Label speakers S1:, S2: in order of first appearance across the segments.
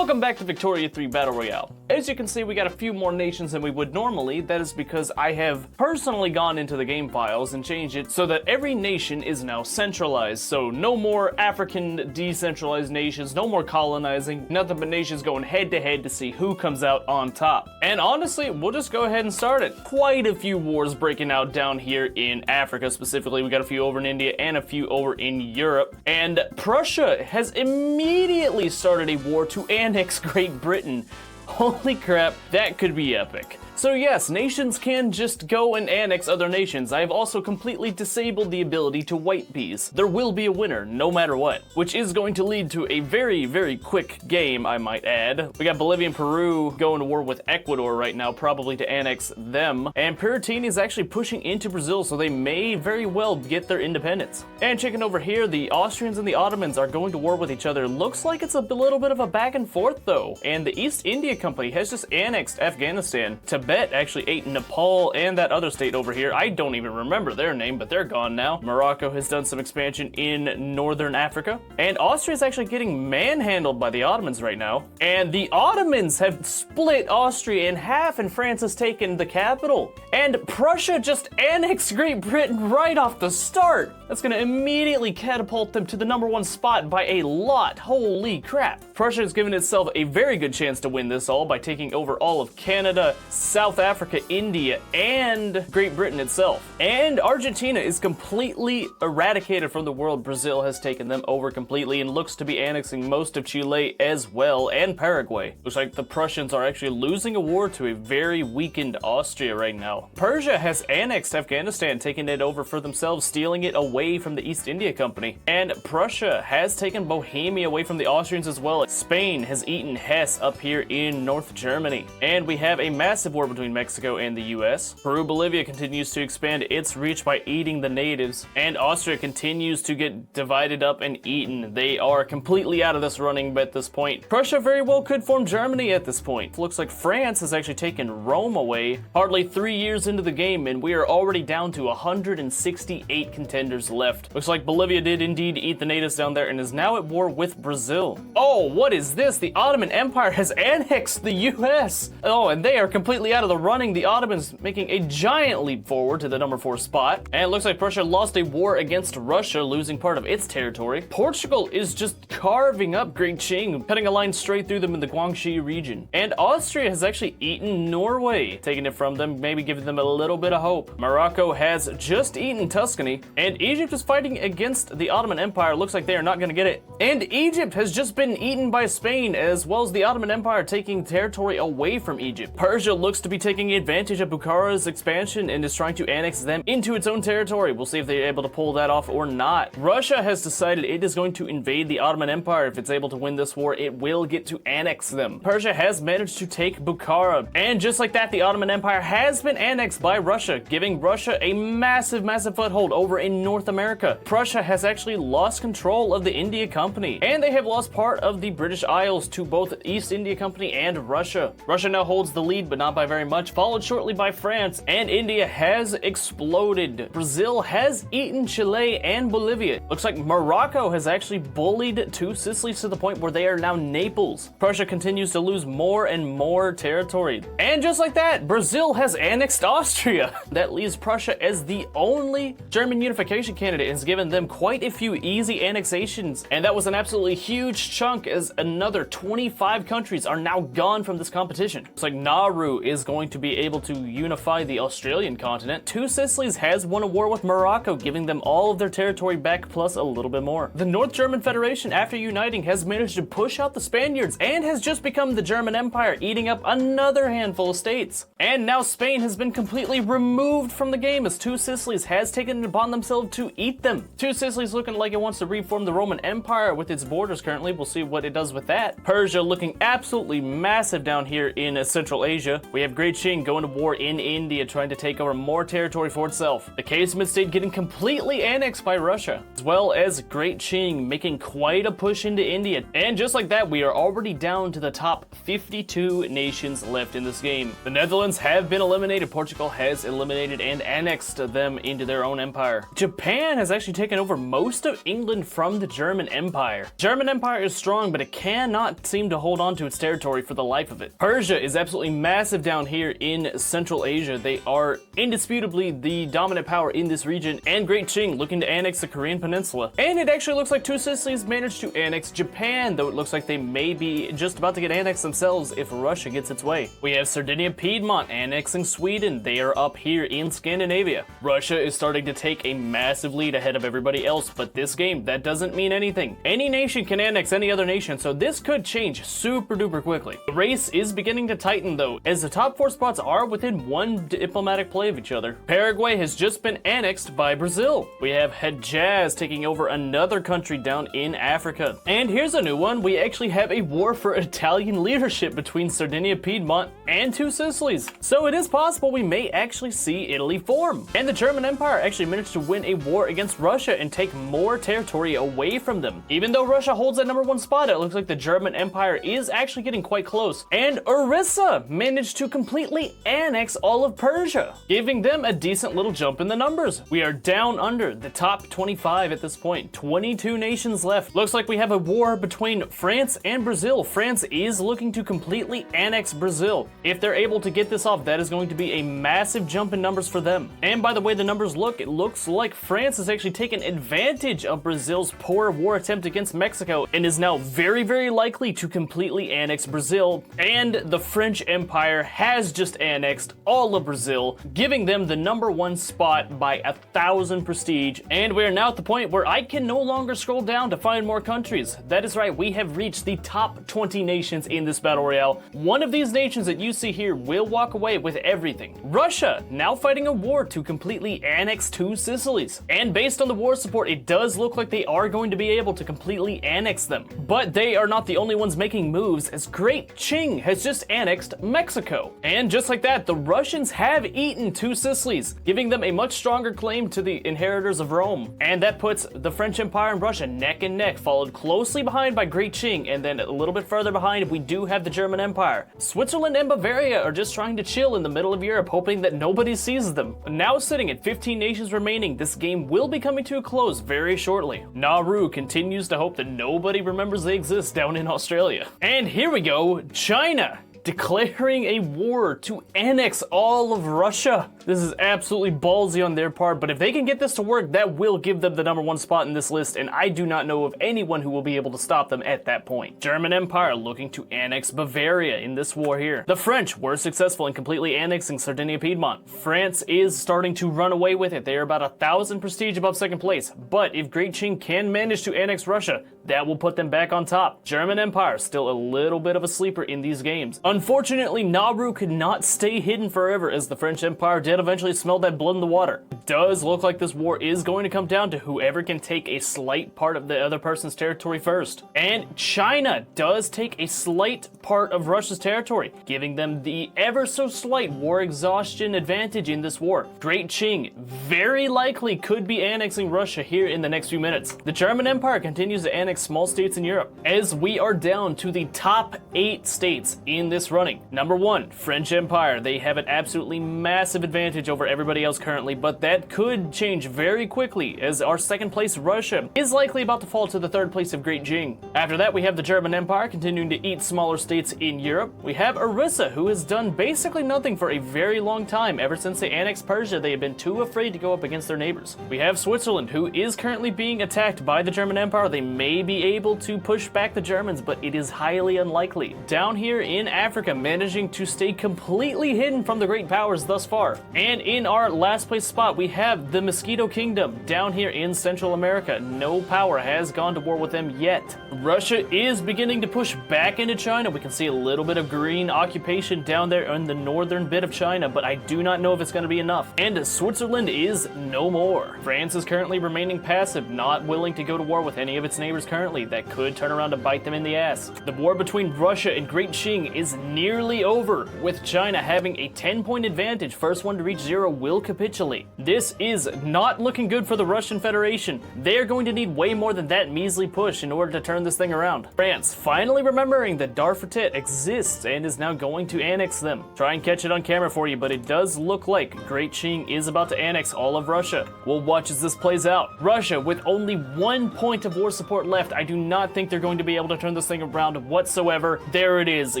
S1: Welcome back to Victoria 3 Battle Royale. As you can see, we got a few more nations than we would normally. That is because I have personally gone into the game files and changed it so that every nation is now centralized. So no more African decentralized nations, no more colonizing, nothing but nations going head to head to see who comes out on top. And honestly, we'll just go ahead and start it. Quite a few wars breaking out down here in Africa specifically. We got a few over in India and a few over in Europe. And Prussia has immediately started a war to annex Great Britain. Holy crap, that could be epic. So yes, nations can just go and annex other nations. I have also completely disabled the ability to white peas. There will be a winner, no matter what, which is going to lead to a very, very quick game, I might add. We got Bolivia and Peru going to war with Ecuador right now, probably to annex them. And Puritani is actually pushing into Brazil, so they may very well get their independence. And checking over here, the Austrians and the Ottomans are going to war with each other. Looks like it's a little bit of a back and forth though. And the East India Company has just annexed Afghanistan. Tibet actually ate Nepal and that other state over here. I don't even remember their name, but they're gone now. Morocco has done some expansion in northern Africa. And Austria is actually getting manhandled by the Ottomans right now. And the Ottomans have split Austria in half, and France has taken the capital. And Prussia just annexed Great Britain right off the start. That's gonna immediately catapult them to the #1 spot by a lot. Holy crap. Prussia has given itself a very good chance to win this all by taking over all of Canada, South Africa, India, and Great Britain itself. And Argentina is completely eradicated from the world. Brazil has taken them over completely and looks to be annexing most of Chile as well, and Paraguay. Looks like the Prussians are actually losing a war to a very weakened Austria right now. Persia has annexed Afghanistan, taking it over for themselves, stealing it away from the East India Company. And Prussia has taken Bohemia away from the Austrians as well. Spain has eaten Hesse up here in North Germany. And we have a massive war between Mexico and the US. Peru-Bolivia continues to expand its reach by eating the natives. And Austria continues to get divided up and eaten. They are completely out of this running at this point. Prussia very well could form Germany at this point. Looks like France has actually taken Rome away hardly 3 years into the game, and we are already down to 168 contenders left. Looks like Bolivia did indeed eat the natives down there and is now at war with Brazil. Oh, what is this? The Ottoman Empire has annexed the US. Oh, and they are completely out of the running. The Ottomans making a giant leap forward to the #4 spot. And it looks like Prussia lost a war against Russia, losing part of its territory. Portugal is just carving up Great Qing, cutting a line straight through them in the Guangxi region. And Austria has actually eaten Norway, taking it from them, maybe giving them a little bit of hope. Morocco has just eaten Tuscany, and Egypt is fighting against the Ottoman Empire. Looks like they are not going to get it. And Egypt has just been eaten by Spain, as well as the Ottoman Empire taking territory away from Egypt. Persia looks to be taking advantage of Bukhara's expansion and is trying to annex them into its own territory. We'll see if they're able to pull that off or not. Russia has decided it is going to invade the Ottoman Empire. If it's able to win this war, it will get to annex them. Persia has managed to take Bukhara, and just like that, the Ottoman Empire has been annexed by Russia, giving Russia a massive, massive foothold over in North America. Prussia has actually lost control of the India Company, and they have lost part of the British Isles to both East India Company and Russia. Russia now holds the lead, but not by very much, followed shortly by France, and India has exploded. Brazil has eaten Chile and Bolivia. Looks like Morocco has actually bullied two Sicilies to the point where they are now Naples. Prussia continues to lose more and more territory. And just like that, Brazil has annexed Austria. That leaves Prussia as the only German unification candidate and has given them quite a few easy annexations. And that was an absolutely huge chunk, as another 25 countries are now gone from this competition. Looks like Nauru is going to be able to unify the Australian continent. Two Sicilies has won a war with Morocco, giving them all of their territory back plus a little bit more. The North German Federation, after uniting, has managed to push out the Spaniards and has just become the German Empire, eating up another handful of states. And now Spain has been completely removed from the game, as Two Sicilies has taken it upon themselves to eat them. Two Sicilies looking like it wants to reform the Roman Empire with its borders currently. We'll see what it does with that. Persia looking absolutely massive down here in Central Asia. We have have Great Qing going to war in India, trying to take over more territory for itself. The Kazimid State getting completely annexed by Russia, as well as Great Qing making quite a push into India. And just like that, we are already down to the top 52 nations left in this game. The Netherlands have been eliminated. Portugal has eliminated and annexed them into their own empire. Japan has actually taken over most of England from the German Empire. German Empire is strong, but it cannot seem to hold on to its territory for the life of it. Persia is absolutely massive down here in Central Asia. They are indisputably the dominant power in this region, and Great Qing looking to annex the Korean Peninsula. And it actually looks like Two Sicilies managed to annex Japan, though it looks like they may be just about to get annexed themselves if Russia gets its way. We have Sardinia Piedmont annexing Sweden. They are up here in Scandinavia. Russia is starting to take a massive lead ahead of everybody else, but this game, that doesn't mean anything. Any nation can annex any other nation, so this could change super duper quickly. The race is beginning to tighten though, as the top 4 spots are within one diplomatic play of each other. Paraguay has just been annexed by Brazil. We have Hejaz taking over another country down in Africa. And here's a new one. We actually have a war for Italian leadership between Sardinia Piedmont and Two Sicilies. So it is possible we may actually see Italy form. And the German Empire actually managed to win a war against Russia and take more territory away from them. Even though Russia holds that #1 spot, it looks like the German Empire is actually getting quite close. And Orissa managed to completely annex all of Persia, giving them a decent little jump in the numbers. We are down under the top 25 at this point. 22 nations left. Looks like we have a war between France and Brazil. France is looking to completely annex Brazil. If they're able to get this off, that is going to be a massive jump in numbers for them. And by the way the numbers look, it looks like France has actually taken advantage of Brazil's poor war attempt against Mexico and is now very, very likely to completely annex Brazil. And the French Empire has just annexed all of Brazil, giving them the #1 spot by 1,000 prestige. And we are now at the point where I can no longer scroll down to find more countries. That is right, we have reached the top 20 nations in this Battle Royale. One of these nations that you see here will walk away with everything. Russia, now fighting a war to completely annex Two Sicilies. And based on the war support, it does look like they are going to be able to completely annex them. But they are not the only ones making moves, as Great Qing has just annexed Mexico. And just like that, the Russians have eaten Two Sicilies, giving them a much stronger claim to the inheritors of Rome. And that puts the French Empire and Russia neck and neck, followed closely behind by Great Qing, and then a little bit further behind we do have the German Empire. Switzerland and Bavaria are just trying to chill in the middle of Europe, hoping that nobody sees them. Now sitting at 15 nations remaining, this game will be coming to a close very shortly. Nauru continues to hope that nobody remembers they exist down in Australia. And here we go, China declaring a war to annex all of Russia. This is absolutely ballsy on their part, but if they can get this to work, that will give them the #1 spot in this list, and I do not know of anyone who will be able to stop them at that point. German Empire looking to annex Bavaria in this war here. The French were successful in completely annexing Sardinia Piedmont. France is starting to run away with it. They are about 1,000 prestige above second place, but if Great Qing can manage to annex Russia, that will put them back on top. German Empire still a little bit of a sleeper in these games. Unfortunately, Nauru could not stay hidden forever, as the French Empire did eventually smell that blood in the water. It does look like this war is going to come down to whoever can take a slight part of the other person's territory first. And China does take a slight part of Russia's territory, giving them the ever so slight war exhaustion advantage in this war. Great Qing very likely could be annexing Russia here in the next few minutes. The German Empire continues to annex small states in Europe, as we are down to the top 8 states in this running. #1, French Empire. They have an absolutely massive advantage over everybody else currently, but that could change very quickly, as our second place Russia is likely about to fall to the 3rd place of Great Qing. After that, we have the German Empire continuing to eat smaller states in Europe. We have Orissa, who has done basically nothing for a very long time. Ever since they annexed Persia, they have been too afraid to go up against their neighbors. We have Switzerland, who is currently being attacked by the German Empire. They may be able to push back the Germans, but it is highly unlikely. Down here in Africa, managing to stay completely hidden from the great powers thus far. And in our last place spot, we have the Mosquito Kingdom down here in Central America. No power has gone to war with them yet. Russia is beginning to push back into China. We can see a little bit of green occupation down there in the northern bit of China, but I do not know if it's going to be enough. And Switzerland is no more. France is currently remaining passive, not willing to go to war with any of its neighbors currently that could turn around to bite them in the ass. The war between Russia and Great Qing is nearly over, with China having a 10-point advantage. First one to reach 0 will capitulate. This is not looking good for the Russian Federation. They're going to need way more than that measly push in order to turn this thing around. France finally remembering that Darfur exists and is now going to annex them. Try and catch it on camera for you, but it does look like Great Qing is about to annex all of Russia. We'll watch as this plays out. Russia with only 1 point of war support left. I do not think they're going to be able to turn this thing around whatsoever. There it is.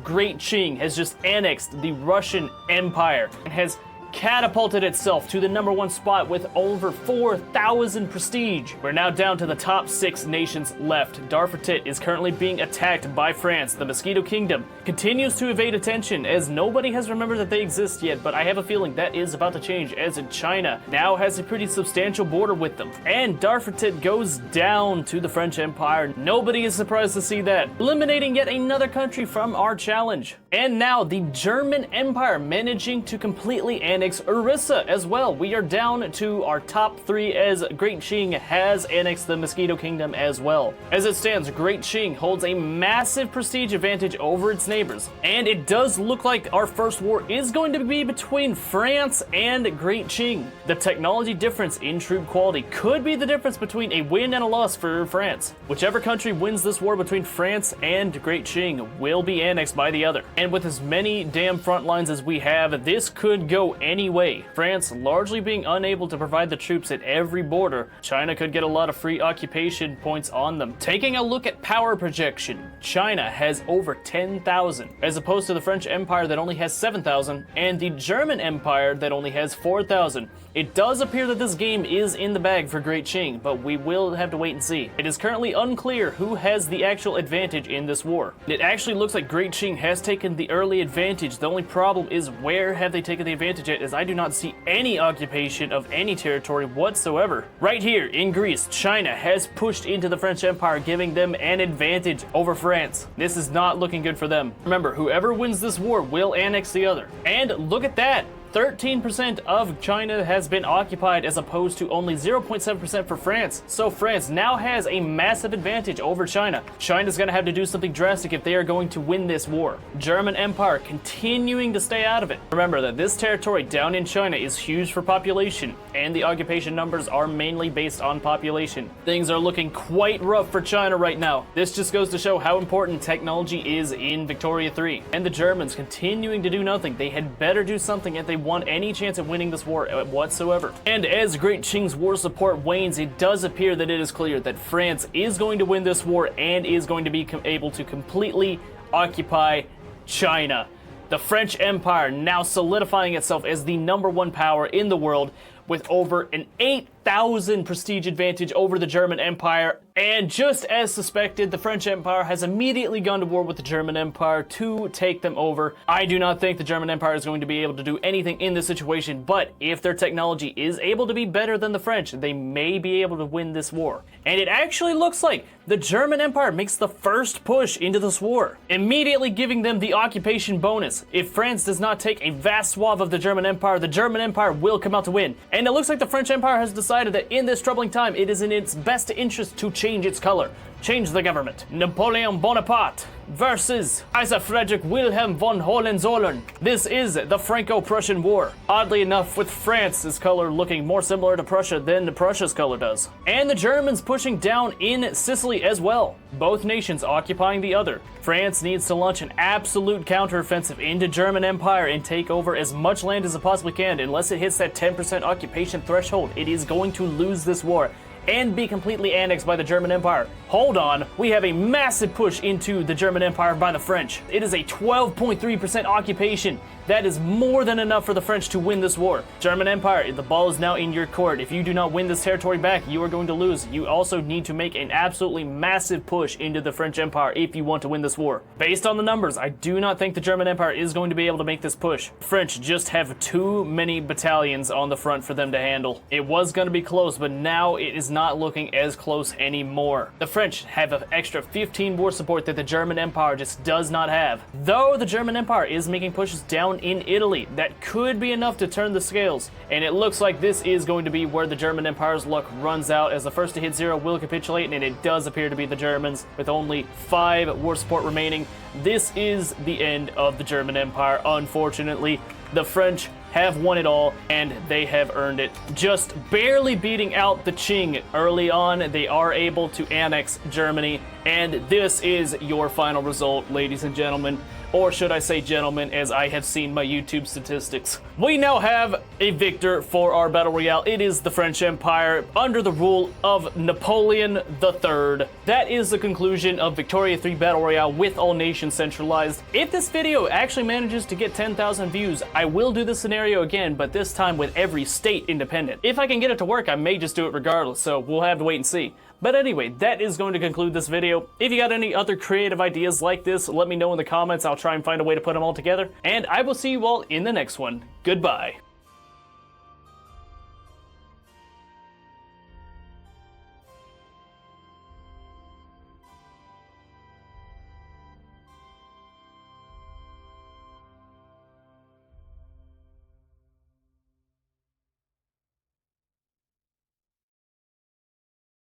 S1: Great Qing has just annexed the Russian Empire and has catapulted itself to the #1 spot with over 4,000 prestige. We're now down to the top 6 nations left. Darfur is currently being attacked by France. The Mosquito Kingdom continues to evade attention as nobody has remembered that they exist yet, but I have a feeling that is about to change as China now has a pretty substantial border with them. And Darfur goes down to the French Empire. Nobody is surprised to see that, eliminating yet another country from our challenge. And now the German Empire managing to completely annex Orissa as well. We are down to our top 3 as Great Qing has annexed the Mosquito Kingdom as well. As it stands, Great Qing holds a massive prestige advantage over its neighbors. And it does look like our first war is going to be between France and Great Qing. The technology difference in troop quality could be the difference between a win and a loss for France. Whichever country wins this war between France and Great Qing will be annexed by the other. And with as many damn front lines as we have, this could go anyway. France largely being unable to provide the troops at every border, China could get a lot of free occupation points on them. Taking a look at power projection, China has over 10,000, as opposed to the French Empire that only has 7,000, and the German Empire that only has 4,000. It does appear that this game is in the bag for Great Qing, but we will have to wait and see. It is currently unclear who has the actual advantage in this war. It actually looks like Great Qing has taken the early advantage. The only problem is where have they taken the advantage at, as I do not see any occupation of any territory whatsoever. Right here in Greece, China has pushed into the French Empire, giving them an advantage over France. This is not looking good for them. Remember, whoever wins this war will annex the other. And look at that! 13% of China has been occupied as opposed to only 0.7% for France. So France now has a massive advantage over China. China's gonna have to do something drastic if they are going to win this war. German Empire continuing to stay out of it. Remember that this territory down in China is huge for population, and the occupation numbers are mainly based on population. Things are looking quite rough for China right now. This just goes to show how important technology is in Victoria 3. And the Germans continuing to do nothing. They had better do something if they want any chance of winning this war whatsoever. And as Great Qing's war support wanes, it does appear that it is clear that France is going to win this war and is going to be able to completely occupy China. The French Empire now solidifying itself as the #1 power in the world with over an 8,000 prestige advantage over the German Empire. And just as suspected, the French Empire has immediately gone to war with the German Empire to take them over. I do not think the German Empire is going to be able to do anything in this situation, but if their technology is able to be better than the French, they may be able to win this war. And it actually looks like the German Empire makes the first push into this war, immediately giving them the occupation bonus. If France does not take a vast swath of the German Empire will come out to win. And it looks like the French Empire has decided that in this troubling time, it is in its best interest to change its color. Change the government. Napoleon Bonaparte versus Kaiser Friedrich Wilhelm von Hohenzollern. This is the Franco-Prussian War. Oddly enough, with France's color looking more similar to Prussia than Prussia's color does. And the Germans pushing down in Sicily as well. Both nations occupying the other. France needs to launch an absolute counteroffensive into German Empire and take over as much land as it possibly can. Unless it hits that 10% occupation threshold, it is going to lose this war and be completely annexed by the German Empire. Hold on, we have a massive push into the German Empire by the French. It is a 12.3% occupation. That is more than enough for the French to win this war. German Empire, the ball is now in your court. If you do not win this territory back, you are going to lose. You also need to make an absolutely massive push into the French Empire if you want to win this war. Based on the numbers, I do not think the German Empire is going to be able to make this push. The French just have too many battalions on the front for them to handle. It was going to be close, but now it is not looking as close anymore. The French have an extra 15 war support that the German Empire just does not have. Though the German Empire is making pushes down in Italy, that could be enough to turn the scales. And it looks like this is going to be where the German Empire's luck runs out, as the first to hit 0 will capitulate, and it does appear to be the Germans, with only 5 war support remaining. This is the end of the German Empire, unfortunately. The French have won it all, and they have earned it. Just barely beating out the Qing early on, they are able to annex Germany, and this is your final result, ladies and gentlemen. Or should I say gentlemen, as I have seen my YouTube statistics. We now have a victor for our Battle Royale. It is the French Empire under the rule of Napoleon III. That is the conclusion of Victoria 3 Battle Royale with all nations centralized. If this video actually manages to get 10,000 views, I will do this scenario again, but this time with every state independent. If I can get it to work, I may just do it regardless, so we'll have to wait and see. But anyway, that is going to conclude this video. If you got any other creative ideas like this, let me know in the comments. I'll try and find a way to put them all together. And I will see you all in the next one. Goodbye.